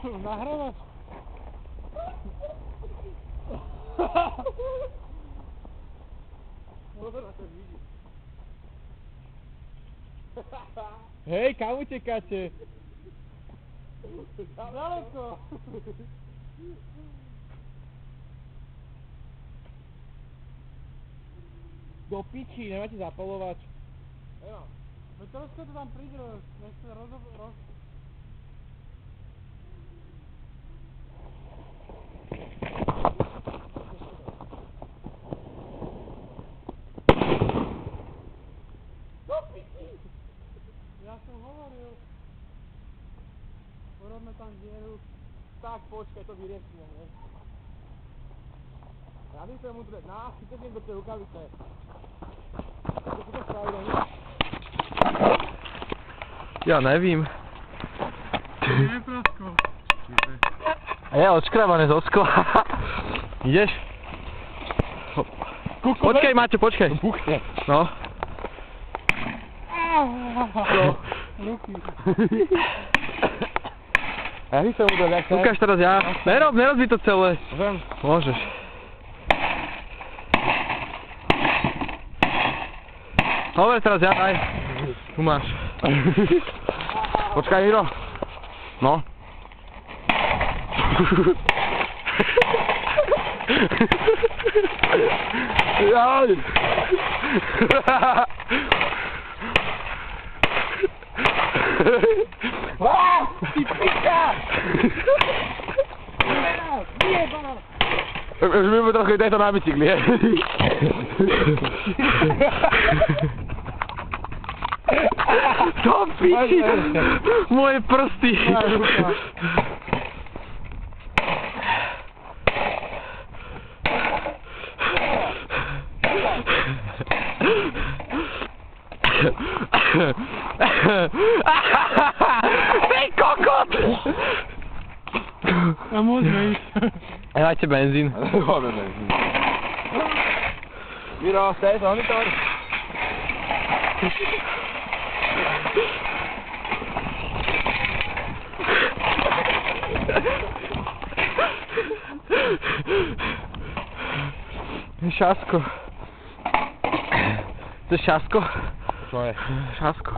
Nahrávaš? Hej, kam utekáte? Daleko! Do piči, nemáte zapalovač? Jo. Veď trošku to tam pridrž, nech sa Do piči! Ja som hovoril. Urobme tam dieru. Tak, počkaj, to vyriešime, ne? Ja nechcem mu to chytím do tej rukavice. Co si to spraví, ne? Ja nevím. Nie, prasko. Je odškrabané zo skla. Ideš? Počkej, Maťo, počkej. Buchne. No. Ruky. Ja si sa udať, jak sa... Ukáž teraz ja. Nerob mi to celé. Viem. Môžeš. Dobre, teraz ja, daj. Tu máš. Počkaj, Miro. No. Jaj. Ty piča! Už mi trochu daj to na bicykli, je? To piči! Moje prsty! Ty kokot! A môžeme ísť. Dajte benzín. Máme benzín. Miro, staj sa monitor. Šasko. To je šasko? Čo je? Šasko.